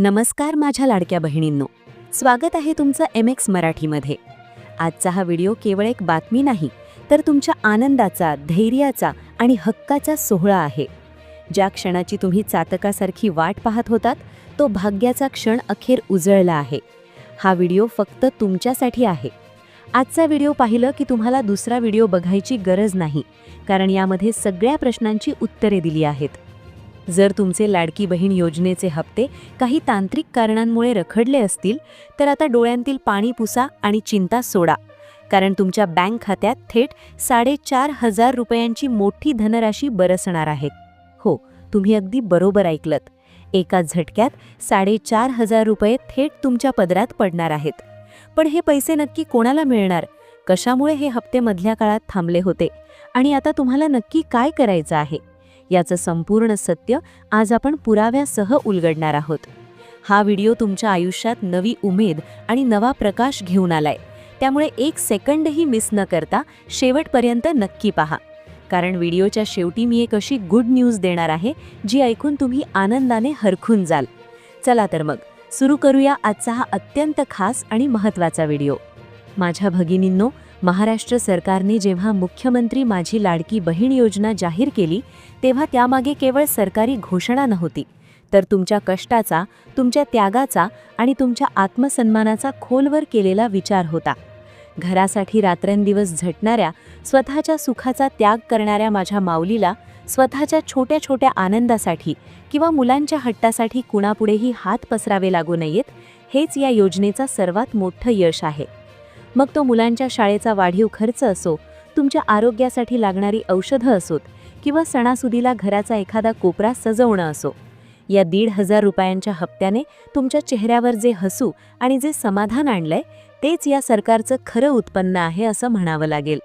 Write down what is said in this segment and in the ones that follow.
नमस्कार माझ्या लाडक्या बहिणींनो, स्वागत आहे तुमचं MX मराठीमध्ये। आजचा हा व्हिडिओ केवळ एक बातमी नाही, तर तुमच्या आनंदाचा, धैर्याचा आणि हक्काचा सोहळा आहे। ज्या क्षणाची तुम्ही चातकासारखी वाट पाहत होतात, तो भाग्याचा क्षण अखेर उजळला आहे। हा व्हिडिओ फक्त तुमच्यासाठी आहे। आजचा व्हिडिओ पाहिलं की तुम्हाला दुसरा व्हिडिओ बघायची गरज नाही, कारण यामध्ये सगळ्या प्रश्नांची उत्तरे दिली आहेत। जर तुमचे लाडकी बहीण योजनेचे हप्ते काही तांत्रिक कारणांमुळे रखडले असतील, तर आता डोळ्यांतील पाणी पुसा आणि चिंता सोडा, कारण तुमच्या बँक खात्यात थेट 4,500 रुपयांची मोठी धनराशी बरसणार आहे। हो, तुम्ही अगदी बरोबर ऐकलत। एका झटक्यात 4,500 रुपये थेट तुमच्या पदरात पडणार आहेत। पण हे पैसे नक्की कोणाला मिळणार? कशामुळे हे हप्ते मधल्या काळात थांबले होते? आणि आता तुम्हाला नक्की काय करायचं आहे? याचं संपूर्ण सत्य आज आपण पुराव्यासह उलगडणार आहोत। हा व्हिडिओ तुमच्या आयुष्यात नवी उमेद आणि नवा प्रकाश घेऊन आलाय, त्यामुळे एक सेकंडही मिस न करता शेवटपर्यंत नक्की पहा, कारण व्हिडिओच्या शेवटी मी एक अशी गुड न्यूज देणार आहे जी ऐकून तुम्ही आनंदाने हरखून जाल। चला तर मग सुरू करूया आजचा हा अत्यंत खास आणि महत्त्वाचा व्हिडिओ। माझ्या भगिनींनो, महाराष्ट्र सरकारने जेव्हा मुख्यमंत्री माझी लाडकी बहीण योजना जाहीर केली, तेव्हा त्यामागे केवळ सरकारी घोषणा नव्हती, तर तुमच्या कष्टाचा, तुमच्या त्यागाचा आणि तुमच्या आत्मसन्मानाचा खोलवर केलेला विचार होता। घरासाठी रात्रंदिवस झटणाऱ्या, स्वतःच्या सुखाचा त्याग करणाऱ्या माझ्या माऊलीला स्वतःच्या छोट्या छोट्या आनंदासाठी किंवा मुलांच्या हट्टासाठी कुणापुढेही हात पसरावे लागू नयेत, हेच या योजनेचा सर्वात मोठं यश आहे। मग तो मुलांच्या शाळेचा वाढीव खर्च असो, तुमच्या आरोग्यासाठी लागणारी औषधं असोत किंवा सणासुदीला घराचा एखादा कोपरा सजवणं असो, या 1,500 रुपयांच्या हप्त्याने तुमच्या चेहऱ्यावर जे हसू आणि जे समाधान आणलंय, तेच या सरकारचं खरं उत्पन्न आहे असं म्हणावं लागेल।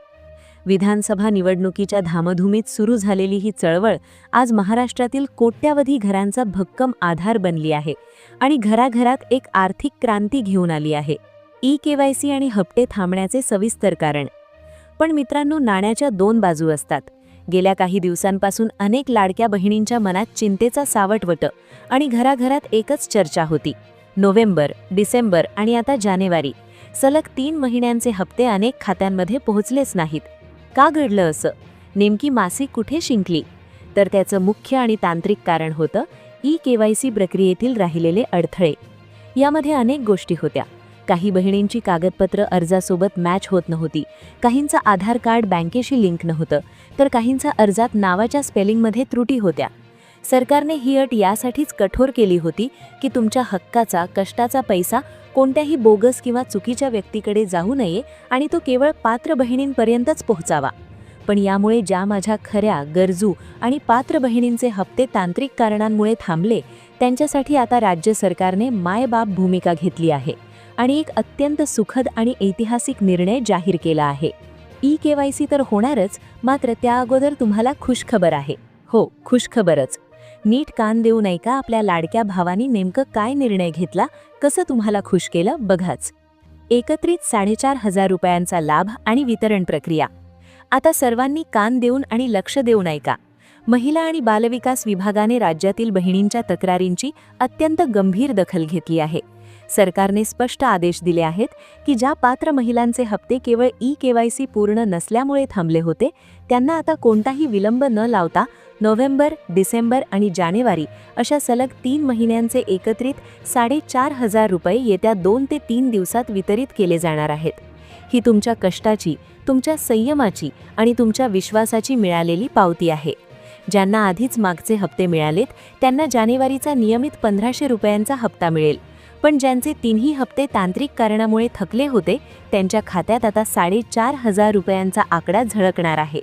विधानसभा निवडणुकीच्या धामधुमीत सुरू झालेली ही चळवळ आज महाराष्ट्रातील कोट्यावधी घरांचा भक्कम आधार बनली आहे आणि घराघरात एक आर्थिक क्रांती घेऊन आली आहे। KYC आणि हप्ते थांबण्याचे सविस्तर कारण। पण मित्रांनो, नाण्याच्या दोन बाजू असतात। गेल्या काही दिवसांपासून अनेक लाडक्या बहिणींच्या मनात चिंतेचा सावटवट आणि घराघरात एकच चर्चा होती। नोव्हेंबर, डिसेंबर आणि आता जानेवारी, सलग 3 महिन्यांचे हप्ते अनेक खात्यांमध्ये पोहोचलेच नाहीत। का घडलं असं? नेमकी मासिक कुठे शिंकली? तर त्याचं मुख्य आणि तांत्रिक कारण होतं KYC प्रक्रियेतील राहिलेले अडथळे। यामध्ये अनेक गोष्टी होत्या। काही बहिणींची कागदपत्र अर्जासोबत मॅच होत नव्हती, काहींचं आधार कार्ड बँकेशी लिंक नव्हतं, तर काहींचा अर्जात नावाच्या स्पेलिंगमध्ये त्रुटी होत्या। सरकारने ही अट यासाठीच कठोर केली होती की तुमच्या हक्काचा, कष्टाचा पैसा कोणत्याही बोगस किंवा चुकीच्या व्यक्तीकडे जाऊ नये आणि तो केवळ पात्र बहिणींपर्यंतच पोहोचावा। पण यामुळे ज्या माझ्या खऱ्या, गरजू आणि पात्र बहिणींचे हप्ते तांत्रिक कारणांमुळे थांबले, त्यांच्यासाठी आता राज्य सरकारने मायबाप भूमिका घेतली आहे आणि एक अत्यंत सुखद आणि ऐतिहासिक निर्णय जाहीर केला आहे। KYC तर होणारच, मात्र त्या अगोदर तुम्हाला खुशखबर आहे। हो, खुशखबरच। नीट कान देऊ नये का आपल्या लाडक्या भावानी नेमकं काय निर्णय घेतला, कसं तुम्हाला खुश केलं बघाच। एकत्रित 4,500 रुपयांचा लाभ आणि वितरण प्रक्रिया। आता सर्वांनी कान देऊन आणि लक्ष देऊ नये का? महिला आणि बालविकास विभागाने राज्यातील बहिणींच्या तक्रारींची अत्यंत गंभीर दखल घेतली आहे। सरकारने स्पष्ट आदेश दिले आहेत की ज्या पात्र महिलांचे हप्ते केवळ KYC पूर्ण नसल्यामुळे थांबले होते, त्यांना आता कोणताही विलंब न लावता नोव्हेंबर, डिसेंबर आणि जानेवारी अशा सलग 3 महिन्यांचे एकत्रित 4,500 रुपये येत्या 2 ते 3 दिवसात वितरित केले जाणार आहेत। ही तुमच्या कष्टाची, तुमच्या संयमाची आणि तुमच्या विश्वासाची मिळालेली पावती आहे। ज्यांना आधीच मागचे हप्ते मिळालेत, त्यांना जानेवारीचा नियमित 1,500 रुपयांचा हप्ता मिळेल। पण ज्यांचे 3ही हप्ते तांत्रिक कारणामुळे थकले होते, त्यांच्या खात्यात आता 4,500 रुपयांचा आकडा झळकणार आहे।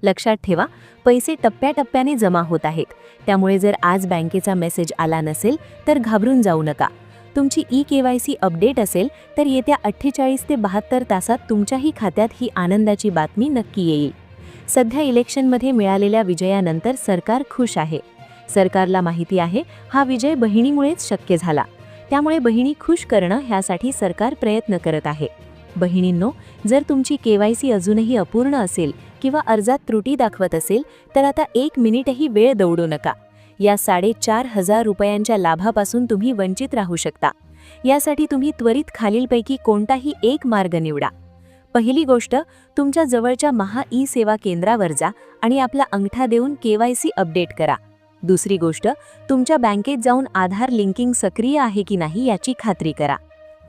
लक्षात ठेवा, पैसे टप्प्याटप्प्याने जमा होत आहेत, त्यामुळे जर आज बँकेचा मेसेज आला नसेल तर घाबरून जाऊ नका। तुमची KYC अपडेट असेल तर येत्या 48 ते 72 तासात तुमच्याही खात्यात ही आनंदाची बातमी नक्की येईल। सध्या इलेक्शनमध्ये मिळालेल्या विजयानंतर सरकार खुश आहे। सरकारला माहिती आहे हा विजय बहिणीमुळेच शक्य झाला, त्यामुळे बहिणी खुश करणं ह्यासाठी सरकार प्रयत्न करत आहे। बहिणींनो, जर तुमची KYC अजूनही अपूर्ण असेल किंवा अर्जात त्रुटी दाखवत असेल, तर आता 1 मिनिटही वेळ दवडू नका। या 4,500 रुपयांच्या लाभापासून तुम्ही वंचित राहू शकता. यासाठी तुम्ही त्वरित खालीलपैकी कोणताही एक मार्ग निवडा. पहिली गोष्ट, तुमच्या जवळच्या महा ई सेवा केंद्रावर जा आणि आपला अंगठा देऊन KYC अपडेट करा. दुसरी गोष्ट, तुमच्या बँकेत जाऊन आधार लिंकिंग सक्रिय आहे की नाही याची खात्री करा.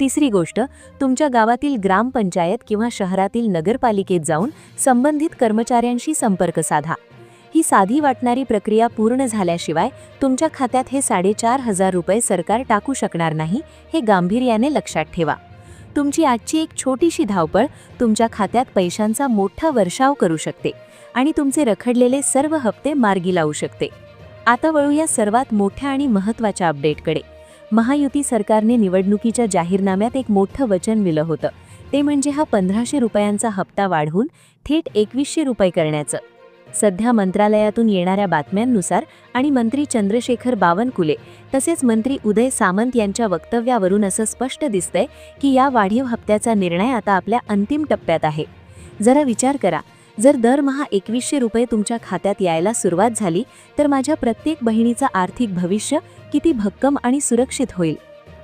तिसरी गोष्ट, तुमच्या गावातील ग्रामपंचायत किंवा शहरातील नगरपालिकेत जाऊन संबंधित कर्मचाऱ्यांशी संपर्क साधा. ही साधी वाटणारी प्रक्रिया पूर्ण झाल्याशिवाय तुमच्या खात्यात हे 4,500 रुपये सरकार टाकू शकणार नाही, हे गांभीर्याने लक्षात ठेवा. तुमची आजची एक छोटीशी धावपळ तुमच्या खात्यात पैशांचा मोठा वर्षाव करू शकते आणि तुमचे रखडलेले सर्व हप्ते मार्गी लावू शकते. आता वळूया सर्वात मोठ्या आणि महत्त्वाच्या अपडेटकडे. महायुती सरकारने निवडणुकीच्या जाहीरनाम्यात एक मोठं वचन दिलं होतं. ते म्हणजे हा 1,500 रुपयांचा हप्ता वाढवून थेट 2,100 रुपये करण्याचं. सध्या मंत्रालयातून येणाऱ्या बातम्यांनुसार आणि मंत्री चंद्रशेखर बावनकुळे तसेच मंत्री उदय सामंत यांच्या वक्तव्यावरून असं स्पष्ट दिसतंय की या वाढीव हप्त्याचा निर्णय आता आपल्या अंतिम टप्प्यात आहे. जरा विचार करा, जर दरमहा 2,100 रुपये तुमच्या खात्यात यायला सुरुवात झाली तर माझ्या प्रत्येक बहिणीचं आर्थिक भविष्य किती भक्कम आणि सुरक्षित होईल.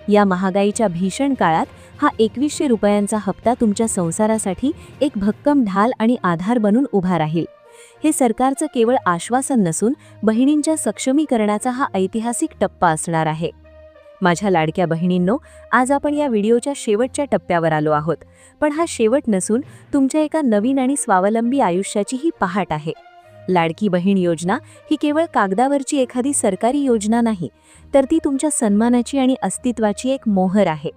या महागाईच्या भीषण काळात हा 2,100 रुपयांचा हप्ता तुमच्या संसारासाठी एक भक्कम ढाल आणि आधार बनून उभा राहील. हे सरकारचं केवळ आश्वासन नसून बहिणींच्या सक्षमीकरणाचा हा ऐतिहासिक टप्पा असणार आहे. माझ्या लाडक्या बहिणींनो, आज आपण या व्हिडिओच्या शेवटच्या टप्प्यावर आलो आहोत. पण हा शेवट नसून तुमच्या एका नवीन आणि स्वावलंबी आयुष्याची ही पहाट आहे. लाडकी बहीण योजना ही केवळ कागदावरची एखादी सरकारी योजना नाही, तर ती तुमच्या सन्मानाची आणि अस्तित्वाची एक मोहर आहे.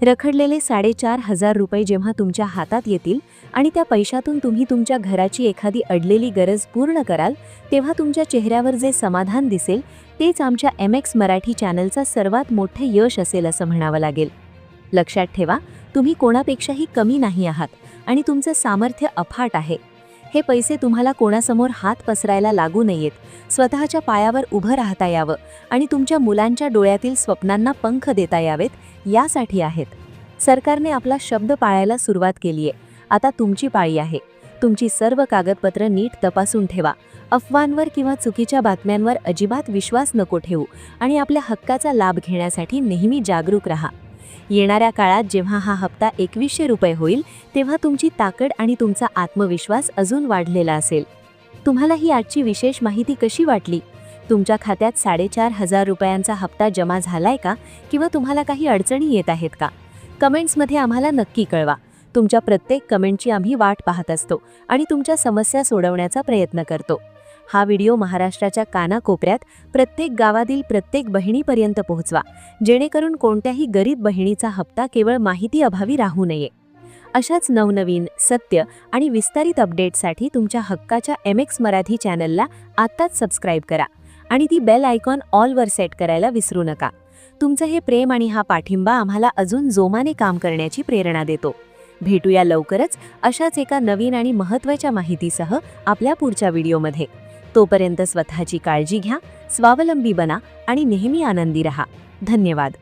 रखडलेले 4,500 रुपये जेव्हा तुमच्या हातात येतील आणि त्या पैशातून तुम्ही तुमच्या घराची एखादी अडलेली गरज पूर्ण कराल, तेव्हा तुमच्या चेहऱ्यावर जे समाधान दिसेल तेच आमच्या MX मराठी चॅनलचा सर्वात मोठे यश असेल असं म्हणावं लागेल. लक्षात ठेवा, तुम्ही कोणापेक्षाही कमी नाही आहात आणि तुमचं सामर्थ्य अफाट आहे. हे पैसे तुम्हाला कोणासमोर हात पसरायला लागू नयेत, स्वतःच्या पायावर उभं राहता यावं आणि तुमच्या मुलांच्या डोळ्यातील स्वप्नांना पंख देता यावेत, यासाठी आहेत. सरकारने आपला शब्द पाळायला सुरुवात केली आहे. आता तुमची पाळी आहे. तुमची सर्व कागदपत्र नीट तपासून ठेवा. अफवांवर किंवा चुकीच्या बातम्यांवर अजिबात विश्वास नको ठेवू आणि आपल्या हक्काचा लाभ घेण्यासाठी नेहमी जागरूक राहा. येणाऱ्या काळात जेव्हा हा हप्ता 2,100 रुपये होईल, तेव्हा तुमची ताकद आणि तुमचा आत्मविश्वास अजून वाढलेला असेल. तुम्हाला ही आजची विशेष माहिती कशी वाटली? तुमच्या खात्यात 4,500 रुपयांचा हप्ता जमा झालाय का? किंवा तुम्हाला काही अडचणी येत आहेत का? कमेंट्समध्ये आम्हाला नक्की कळवा. तुमच्या प्रत्येक कमेंटची आम्ही वाट पाहत असतो आणि तुमच्या समस्या सोडवण्याचा प्रयत्न करतो. हा व्हिडिओ महाराष्ट्राच्या कानाकोपऱ्यात प्रत्येक गावातील प्रत्येक बहिणीपर्यंत पोहोचवा, जेणेकरून कोणत्याही गरीब बहिणीचा हप्ता केवळ माहिती अभावी राहू नये. अशाच नवनवीन, सत्य आणि विस्तारित अपडेटसाठी तुमच्या हक्काच्या MX मराठी चॅनलला आत्ताच सबस्क्राईब करा आणि ती बेल आयकॉन ऑलवर सेट करायला विसरू नका. तुमचं हे प्रेम आणि हा पाठिंबा आम्हाला अजून जोमाने काम करण्याची प्रेरणा देतो. भेटूया लवकरच अशाच एका नवीन आणि महत्त्वाच्या माहितीसह आपल्या पुढच्या व्हिडिओमध्ये. तोपर्यंत स्वतःची काळजी घ्या, स्वावलंबी बना आणि नेहमी आनंदी रहा. धन्यवाद.